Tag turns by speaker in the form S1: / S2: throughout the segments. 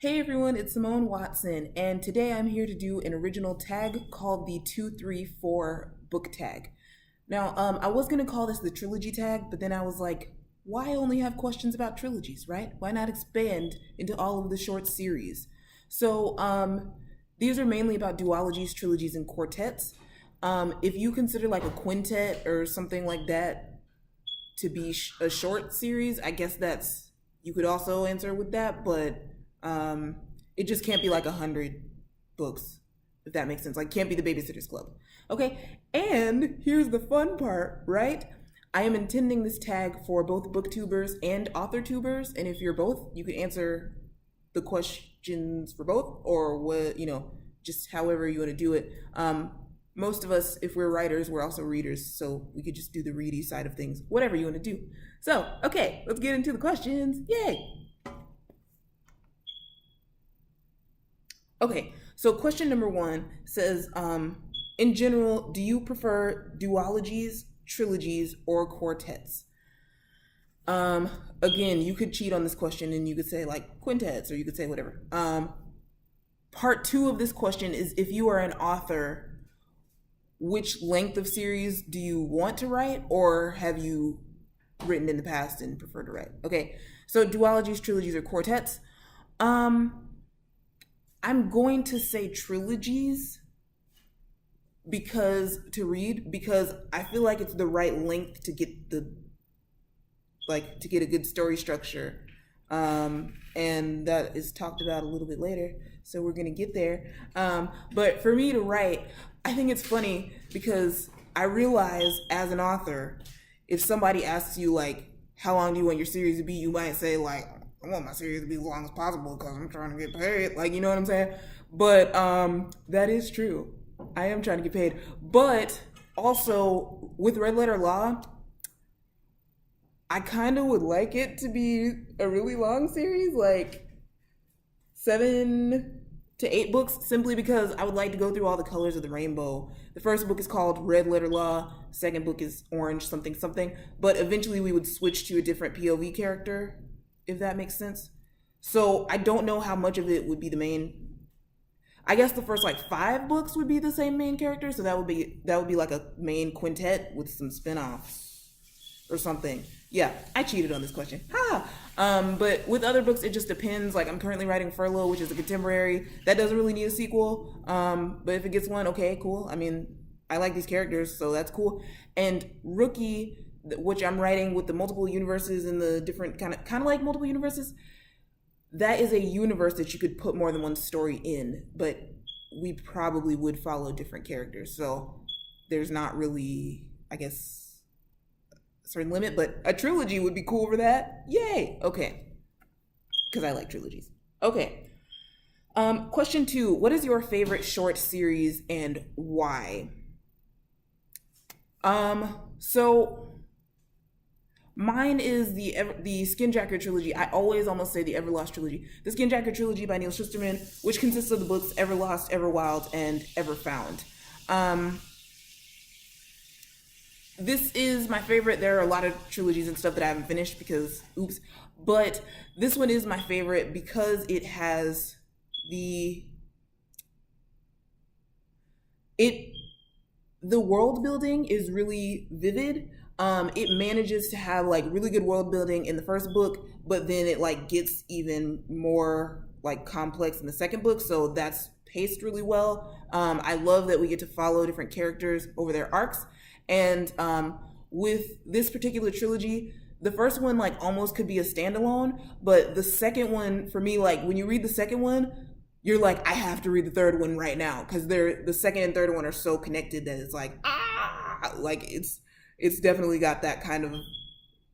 S1: Hey everyone, it's Simone Watson, and today I'm here to do an original tag called the 234 book tag. Now, I was gonna call this the trilogy tag, but then I was like, why only have questions about trilogies, right? Why not expand into all of the short series? So, these are mainly about duologies, trilogies, and quartets. If you consider like a quintet or something like that to be a short series, I guess you could also answer with that, but it just can't be like 100 books, if that makes sense. Like, can't be the Babysitter's Club. Okay, and here's the fun part, right? I am intending this tag for both booktubers and author tubers, and if you're both, you can answer the questions for both, or what, just however you want to do it. Most of us, if we're writers, we're also readers, so we could just do the ready side of things, whatever you want to do. So, okay, let's get into the questions. Yay! Okay, so question number one says, in general, do you prefer duologies, trilogies, or quartets? Again, you could cheat on this question and you could say like quintets, or you could say whatever. Part two of this question is, if you are an author, which length of series do you want to write, or have you written in the past and prefer to write? Okay, so duologies, trilogies, or quartets. I'm going to say trilogies because I feel like it's the right length to get to get a good story structure. And that is talked about a little bit later, so we're gonna get there. But for me to write, I think it's funny because I realize as an author, if somebody asks you like, how long do you want your series to be, you might say like, I want my series to be as long as possible because I'm trying to get paid. Like, you know what I'm saying? But that is true. I am trying to get paid. But also with Red Letter Law, I kind of would like it to be a really long series, like 7 to 8 books, simply because I would like to go through all the colors of the rainbow. The first book is called Red Letter Law. Second book is Orange something something. But eventually we would switch to a different POV character, if that makes sense. So I don't know how much of it would be the main. I guess the first like 5 books would be the same main character, so that would be like a main quintet with some spin-offs or something. Yeah, I cheated on this question. Ha! But with other books, it just depends. Like, I'm currently writing Furlough, which is a contemporary. That doesn't really need a sequel. But if it gets one, okay, cool. I mean, I like these characters, so that's cool. And Rookie, which I'm writing with the multiple universes and the different kind of like multiple universes, that is a universe that you could put more than one story in, but we probably would follow different characters. So there's not really, I guess, a certain limit, but a trilogy would be cool for that. Yay! Okay. Because I like trilogies. Okay. Question 2. What is your favorite short series and why? So mine is the Skinjacker trilogy. I always almost say the Everlost trilogy. The Skinjacker trilogy by Neil Shusterman, which consists of the books Everlost, Everwild, and Everfound. This is my favorite. There are a lot of trilogies and stuff that I haven't finished because, oops. But this one is my favorite because it has the world building is really vivid. It manages to have like really good world building in the first book, but then it like gets even more like complex in the second book. So that's paced really well. I love that we get to follow different characters over their arcs. And with this particular trilogy, the first one like almost could be a standalone, but the second one for me, like when you read the second one, you're like, I have to read the third one right now because the second and third one are so connected that it's like, like it's definitely got that kind of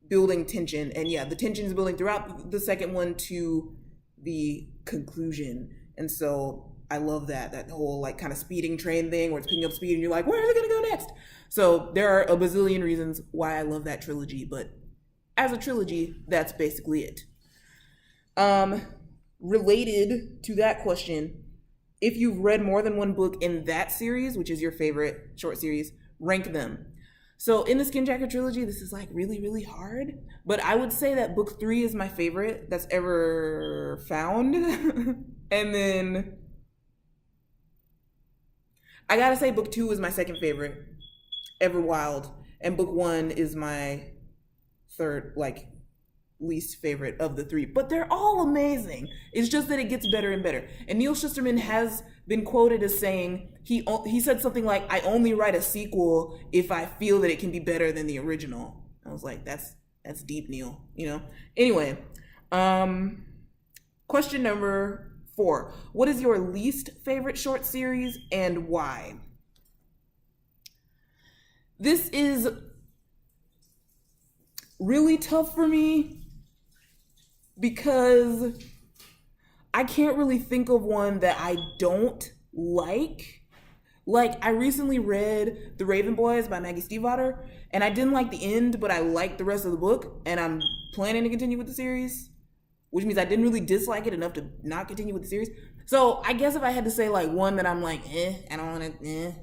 S1: building tension. And yeah, the tension is building throughout the second one to the conclusion. And so I love that whole like kind of speeding train thing where it's picking up speed and you're like, where is it going to go next? So there are a bazillion reasons why I love that trilogy, but as a trilogy, that's basically it. Related to that question, if you've read more than one book in that series, which is your favorite short series, rank them. So in the Skin Jacket trilogy, this is like really, really hard. But I would say that book 3 is my favorite that's ever found. And then I gotta say book 2 is my second favorite, Ever Wild. And book 1 is my third, like, least favorite of the 3. But they're all amazing. It's just that it gets better and better. And Neil Shusterman has been quoted as saying, he said something like, I only write a sequel if I feel that it can be better than the original. I was like, that's deep, Neil, you know? Anyway, question number 4. What is your least favorite short series and why? This is really tough for me because I can't really think of one that I don't like. Like, I recently read The Raven Boys by Maggie Stiefvater, and I didn't like the end, but I liked the rest of the book, and I'm planning to continue with the series, which means I didn't really dislike it enough to not continue with the series. So I guess if I had to say like one that I'm like, I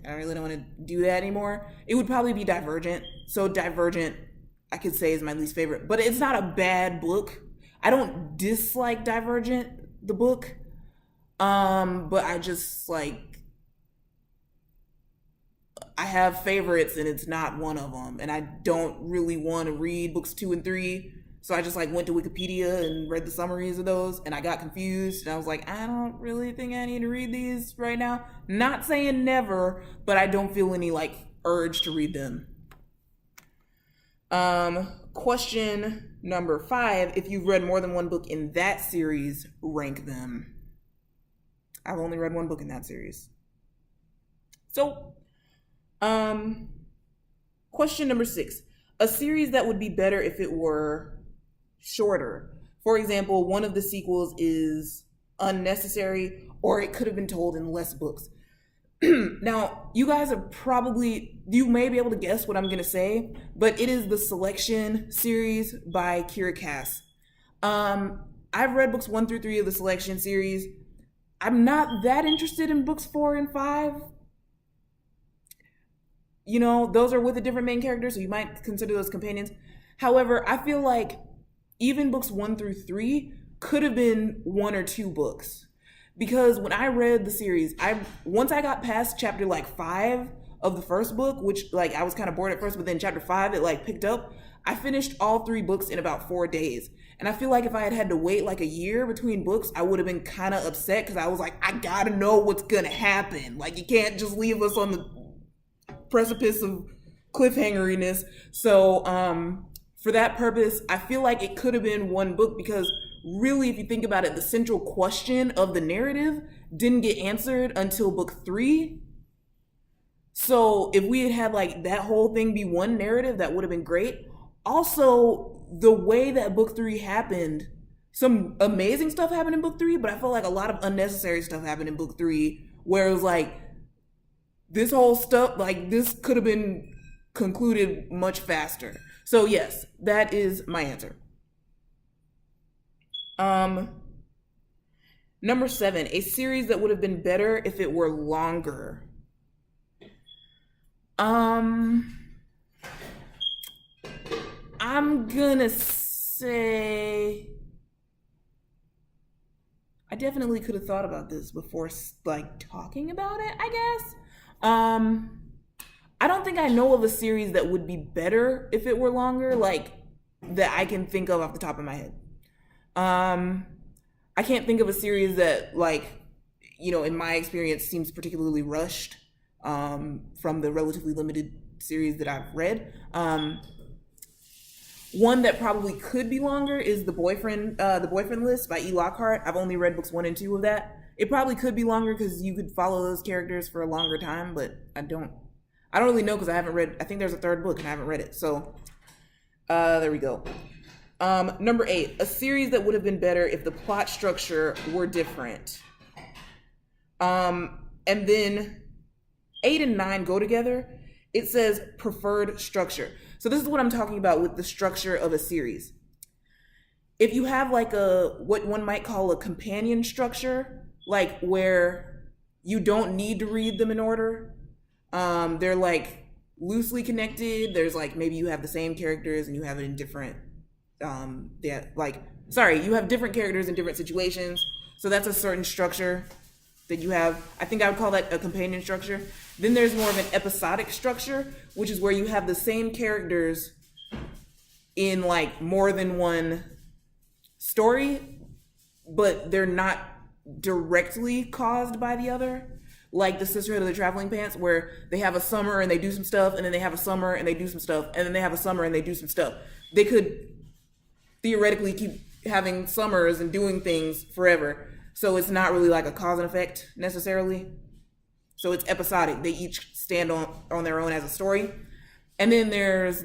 S1: really don't want to do that anymore, it would probably be Divergent. So Divergent, I could say, is my least favorite, but it's not a bad book. I don't dislike Divergent, the book, but I just like, I have favorites and it's not one of them, and I don't really want to read books 2 and 3. So I just like went to Wikipedia and read the summaries of those, and I got confused, and I was like, I don't really think I need to read these right now. Not saying never, but I don't feel any like urge to read them. Question number 5, if you've read more than one book in that series, rank them. I've only read one book in that series. So, question number 6, a series that would be better if it were shorter. For example, one of the sequels is unnecessary, or it could have been told in less books. Now, you guys are you may be able to guess what I'm going to say, but it is the Selection series by Kira Cass. I've read books 1 through 3 of the Selection series. I'm not that interested in books 4 and 5. You know, those are with a different main character, so you might consider those companions. However, I feel like even books 1 through 3 could have been 1 or 2 books. Because when I read the series, once I got past chapter like 5 of the first book, which like I was kind of bored at first, but then chapter 5 it like picked up. I finished all 3 books in about 4 days. And I feel like if I had had to wait like a year between books, I would have been kind of upset because I was like, I gotta know what's gonna happen. Like, you can't just leave us on the precipice of cliffhangeriness. So for that purpose, I feel like it could have been 1 book, because really, if you think about it, the central question of the narrative didn't get answered until book 3. So if we had had like that whole thing be 1 narrative, that would have been great. Also, the way that book 3 happened, some amazing stuff happened in book 3, but I felt like a lot of unnecessary stuff happened in book 3, where it was like, this whole stuff, like, this could have been concluded much faster. So yes, that is my answer. Number 7, a series that would have been better if it were longer. I'm gonna say I definitely could have thought about this before like talking about it, I guess. I don't think I know of a series that would be better if it were longer, like that I can think of off the top of my head. I can't think of a series that, like, you know, in my experience seems particularly rushed, from the relatively limited series that I've read. One that probably could be longer is The Boyfriend List by E. Lockhart. I've only read books 1 and 2 of that. It probably could be longer because you could follow those characters for a longer time, but I don't really know because I haven't read, I think there's a 3rd book and I haven't read it. So, there we go. Number 8, a series that would have been better if the plot structure were different. And then 8 and 9 go together. It says preferred structure. So this is what I'm talking about with the structure of a series. If you have like what one might call a companion structure, like where you don't need to read them in order. They're like loosely connected. There's like maybe you have the same characters and you have it in different you have different characters in different situations. So that's a certain structure that you have. I think I would call that a companion structure. Then there's more of an episodic structure, which is where you have the same characters in like more than one story, but they're not directly caused by the other. Like the Sisterhood of the Traveling Pants, where they have a summer and they do some stuff, and then they have a summer and they do some stuff, and then they have a summer and they do some stuff. They could theoretically keep having summers and doing things forever. So it's not really like a cause and effect necessarily. So it's episodic. They each stand on their own as a story. And then there's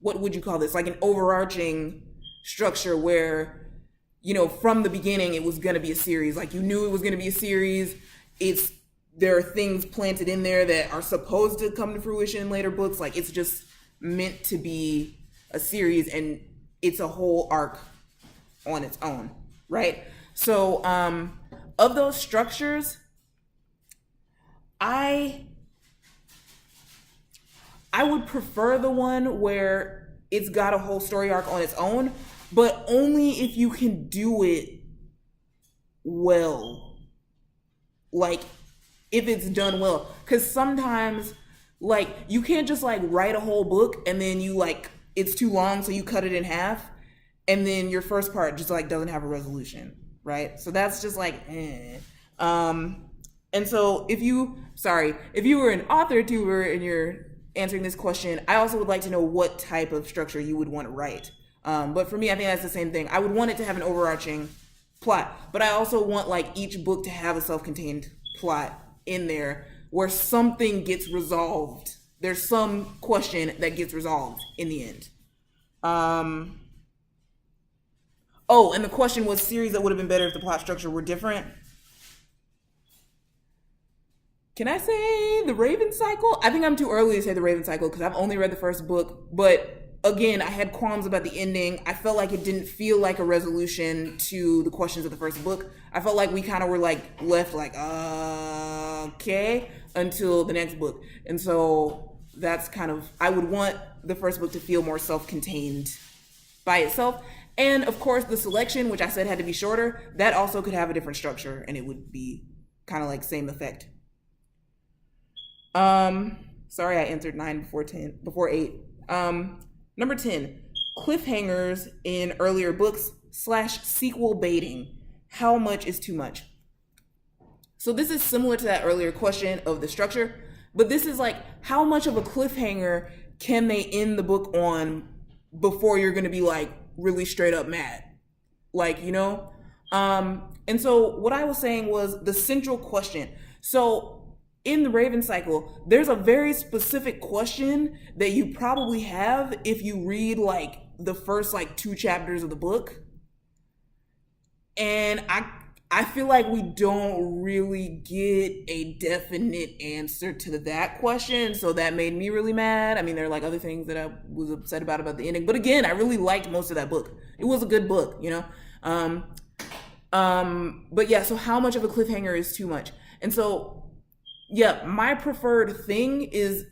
S1: what would you call this? Like an overarching structure where, from the beginning it was going to be a series. Like you knew it was going to be a series. There are things planted in there that are supposed to come to fruition in later books. Like it's just meant to be a series, and it's a whole arc on its own, right? So of those structures, I would prefer the one where it's got a whole story arc on its own, but only if you can do it well. Like if it's done well. Because sometimes like you can't just like write a whole book and then you like it's too long so you cut it in half and then your first part just like doesn't have a resolution, right? So that's just like and so if you were an author tuber and you're answering this question, I also would like to know what type of structure you would want to write. But for me, I think that's the same thing. I would want it to have an overarching plot, but I also want like each book to have a self-contained plot in there where something gets resolved. There's some question that gets resolved in the end. And the question was series that would have been better if the plot structure were different. Can I say the Raven Cycle? I think I'm too early to say the Raven Cycle because I've only read the first book. But again, I had qualms about the ending. I felt like it didn't feel like a resolution to the questions of the first book. I felt like we kind of were like left like, okay, until the next book. And so that's kind of, I would want the first book to feel more self-contained by itself. And of course, the selection, which I said had to be shorter, that also could have a different structure and it would be kind of like same effect. Sorry, I answered 9 before 8. Number 10, cliffhangers in earlier books / sequel baiting. How much is too much? So this is similar to that earlier question of the structure, but this is like, how much of a cliffhanger can they end the book on before you're going to be like really straight up mad? Like, and so what I was saying was the central question. So in the Raven Cycle, there's a very specific question that you probably have if you read like the first like 2 chapters of the book. And I feel like we don't really get a definite answer to that question. So that made me really mad. I mean, there are like other things that I was upset about the ending. But again, I really liked most of that book. It was a good book, But yeah, so how much of a cliffhanger is too much? And so yeah, my preferred thing is,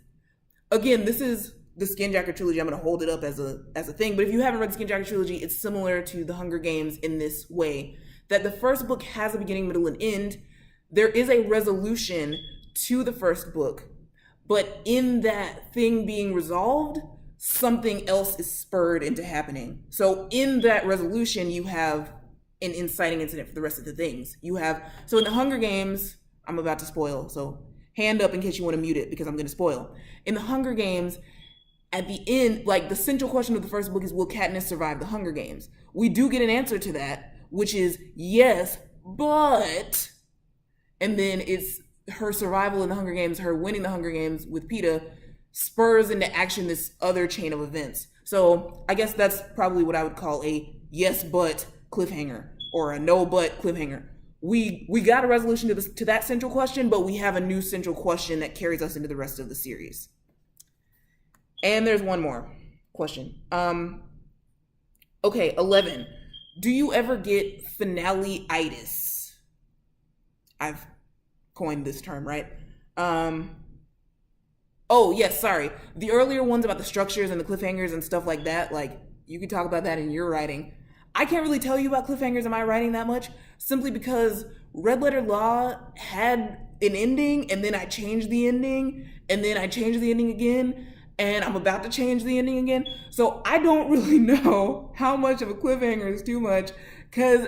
S1: again, this is the Skinjacket trilogy. I'm going to hold it up as a thing. But if you haven't read the Skinjacket trilogy, it's similar to the Hunger Games in this way, that the first book has a beginning, middle, and end. There is a resolution to the first book, but in that thing being resolved, something else is spurred into happening. So in that resolution, you have an inciting incident for the rest of the things. So in the Hunger Games, I'm about to spoil, so hand up in case you want to mute it because I'm going to spoil. In the Hunger Games, at the end, like the central question of the first book is, will Katniss survive the Hunger Games? We do get an answer to that, which is yes, but, and then it's her survival in the Hunger Games, her winning the Hunger Games with Peeta spurs into action this other chain of events. So I guess that's probably what I would call a yes, but cliffhanger or a no, but cliffhanger. We got a resolution to that central question, but we have a new central question that carries us into the rest of the series. And there's one more question. Okay, 11. Do you ever get finale-itis? I've coined this term, right? Oh, yes, sorry. The earlier ones about the structures and the cliffhangers and stuff like that, like, you could talk about that in your writing. I can't really tell you about cliffhangers in my writing that much, simply because Red Letter Law had an ending, and then I changed the ending, and then I changed the ending again, and I'm about to change the ending again. So I don't really know how much of a cliffhanger is too much, because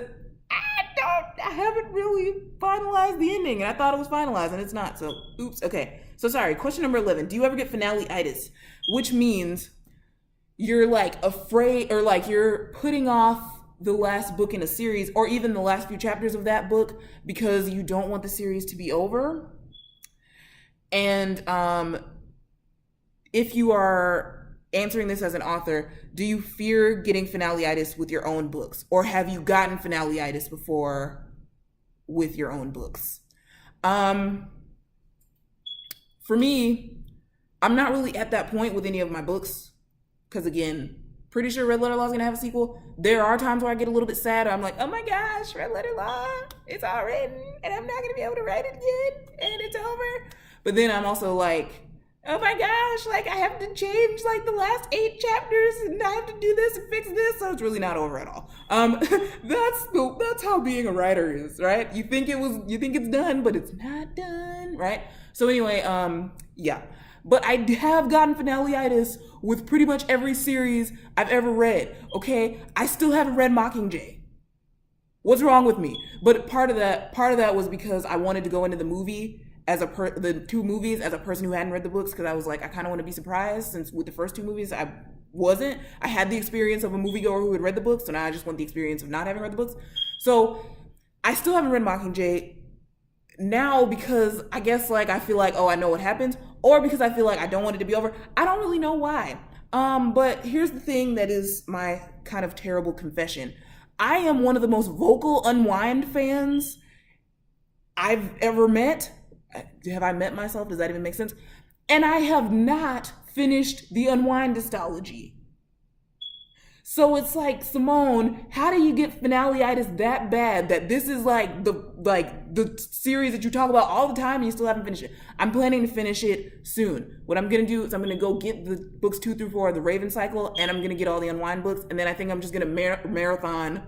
S1: I haven't really finalized the ending, and I thought it was finalized, and it's not. So, oops. Okay. So sorry. Question number 11. Do you ever get finale-itis? Which means you're like afraid, or like you're putting off the last book in a series, or even the last few chapters of that book, because you don't want the series to be over. And if you are answering this as an author, do you fear getting finale-itis with your own books, or have you gotten finale-itis before with your own books? For me, I'm not really at that point with any of my books, because again, pretty sure Red Letter Law is gonna have a sequel. There are times where I get a little bit sad. I'm like, oh my gosh, Red Letter Law, it's all written, and I'm not gonna be able to write it again, and it's over. But then I'm also like, oh my gosh, like I have to change like the last 8 chapters, and I have to do this and fix this, so it's really not over at all. That's how being a writer is, right? You think it's done, but it's not done, right? So anyway, yeah. But I have gotten finale-itis with pretty much every series I've ever read, okay? I still haven't read Mockingjay. What's wrong with me? But part of that was because I wanted to go into the movie the 2 movies as a person who hadn't read the books, because I was like, I kind of want to be surprised, since with the first 2 movies I wasn't. I had the experience of a moviegoer who had read the books, so now I just want the experience of not having read the books. So I still haven't read Mockingjay now, because I guess like I feel like, oh, I know what happens, or because I feel like I don't want it to be over. I don't really know why. But here's the thing that is my kind of terrible confession. I am one of the most vocal Unwind fans I've ever met. Have I met myself? Does that even make sense? And I have not finished the Unwind duology. So it's like, Simone, how do you get finale-itis that bad that this is like the series that you talk about all the time and you still haven't finished it? I'm planning to finish it soon. What I'm gonna do is I'm gonna go get the books 2 through 4 of the Raven cycle, and I'm gonna get all the Unwind books, and then I think I'm just gonna marathon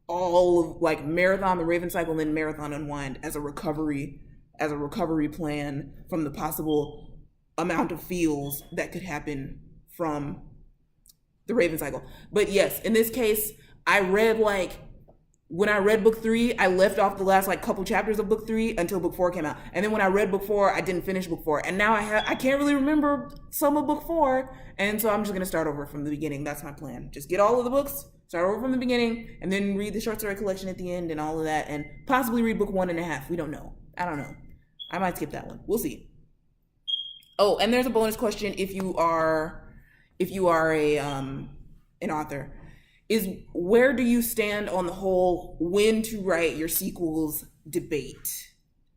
S1: the Raven cycle and then marathon Unwind as a recovery plan from the possible amount of feels that could happen from the Raven cycle. But yes, in this case, when I read book 3, I left off the last couple chapters of book 3 until book 4 came out. And then when I read book 4, I didn't finish book 4. And now I can't really remember some of book 4. And so I'm just going to start over from the beginning. That's my plan. Just get all of the books, start over from the beginning, and then read the short story collection at the end and all of that, and possibly read book 1.5. We don't know. I don't know. I might skip that one. We'll see. Oh, and there's a bonus question if you are an author, is where do you stand on the whole when to write your sequels debate?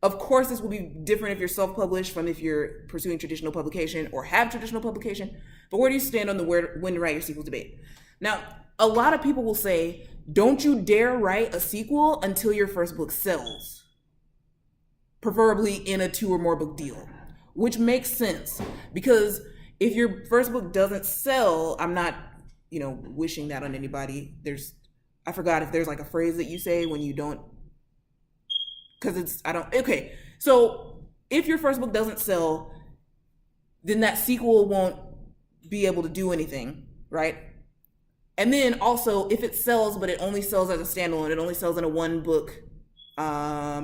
S1: Of course, this will be different if you're self-published from if you're pursuing traditional publication or have traditional publication, but where do you stand on the when to write your sequels debate? Now, a lot of people will say, don't you dare write a sequel until your first book sells, preferably in a 2 or more book deal, which makes sense, because if your first book doesn't sell, I'm not wishing that on anybody. I forgot if there's a phrase that you say when you don't, okay. So if your first book doesn't sell, then that sequel won't be able to do anything, right? And then also, if it sells, but it only sells as a standalone, it only sells in a 1 book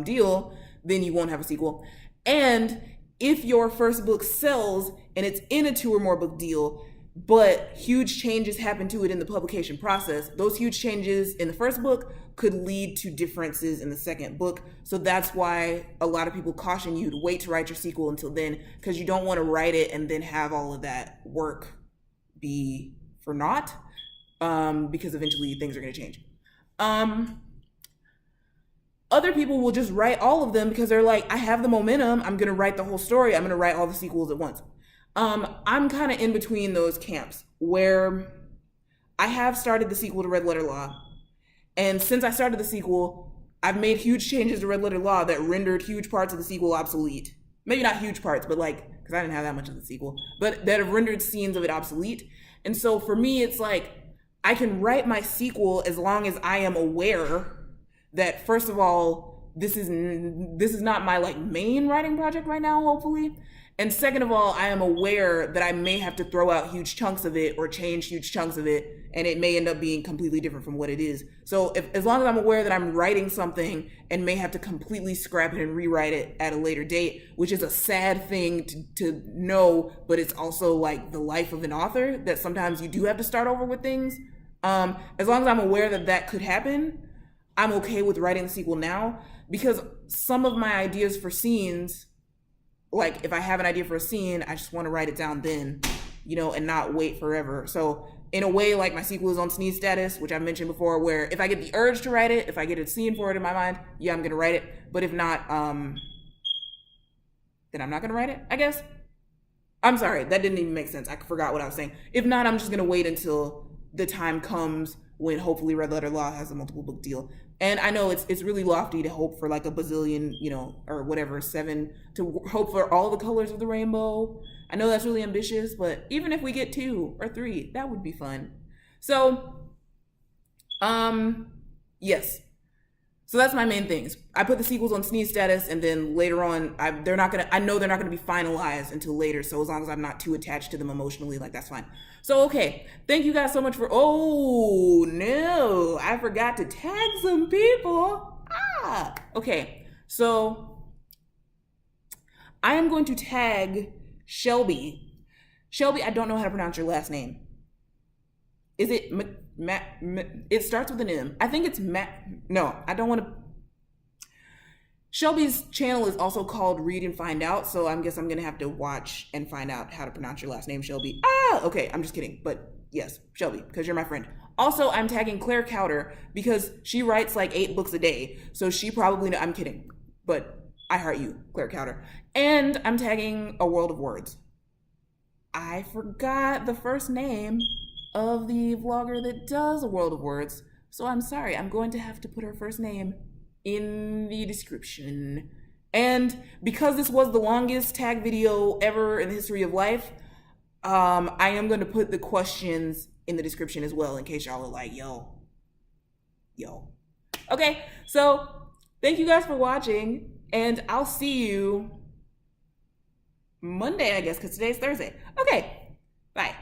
S1: deal, then you won't have a sequel. And if your first book sells and it's in a 2 or more book deal, but huge changes happen to it in the publication process, those huge changes in the first book could lead to differences in the second book. So that's why a lot of people caution you to wait to write your sequel until then, because you don't want to write it and then have all of that work be for naught, because eventually things are going to change. Other people will just write all of them because they're like, I have the momentum, I'm going to write the whole story, I'm going to write all the sequels at once. I'm kind of in between those camps, where I have started the sequel to Red Letter Law, and since I started the sequel, I've made huge changes to Red Letter Law that rendered huge parts of the sequel obsolete. Maybe not huge parts, but because I didn't have that much of the sequel, but that have rendered scenes of it obsolete. And so for me, it's like, I can write my sequel as long as I am aware that, first of all, this is not my like main writing project right now, hopefully. And second of all, I am aware that I may have to throw out huge chunks of it or change huge chunks of it, and it may end up being completely different from what it is. So as long as I'm aware that I'm writing something and may have to completely scrap it and rewrite it at a later date, which is a sad thing to know, but it's also like the life of an author, that sometimes you do have to start over with things. As long as I'm aware that that could happen, I'm okay with writing the sequel now, because some of my ideas for scenes, like if I have an idea for a scene, I just want to write it down then, and not wait forever. So in a way, like my sequel is on sneeze status, which I mentioned before, where if I get the urge to write it, if I get a scene for it in my mind, yeah, I'm going to write it. But if not, then I'm not going to write it, I guess. I'm sorry, that didn't even make sense. I forgot what I was saying. If not, I'm just going to wait until the time comes when hopefully Red Letter Law has a multiple book deal. And I know it's really lofty to hope for like a bazillion, or whatever, 7, to hope for all the colors of the rainbow. I know that's really ambitious, but even if we get 2 or 3, that would be fun. So, yes. So that's my main things. I put the sequels on sneeze status, and then later on, I know they're not gonna be finalized until later. So as long as I'm not too attached to them emotionally, like that's fine. So okay, thank you guys so much for. Oh no, I forgot to tag some people. Okay. So I am going to tag Shelby. Shelby, I don't know how to pronounce your last name. Is it it starts with an M. I think it's No, I don't want to. Shelby's channel is also called Read and Find Out, so I guess I'm going to have to watch and find out how to pronounce your last name, Shelby. Okay, I'm just kidding. But yes, Shelby, because you're my friend. Also, I'm tagging Claire Cowder because she writes like 8 books a day, so she probably, I'm kidding, but I heart you, Claire Cowder. And I'm tagging A World of Words. I forgot the first name of the vlogger that does A World of Words, so I'm sorry, I'm going to have to put her first name in the description. And because this was the longest tag video ever in the history of life, I am going to put the questions in the description as well, in case y'all are like, yo. Okay, so thank you guys for watching, and I'll see you Monday, I guess, because today's Thursday. Okay, bye.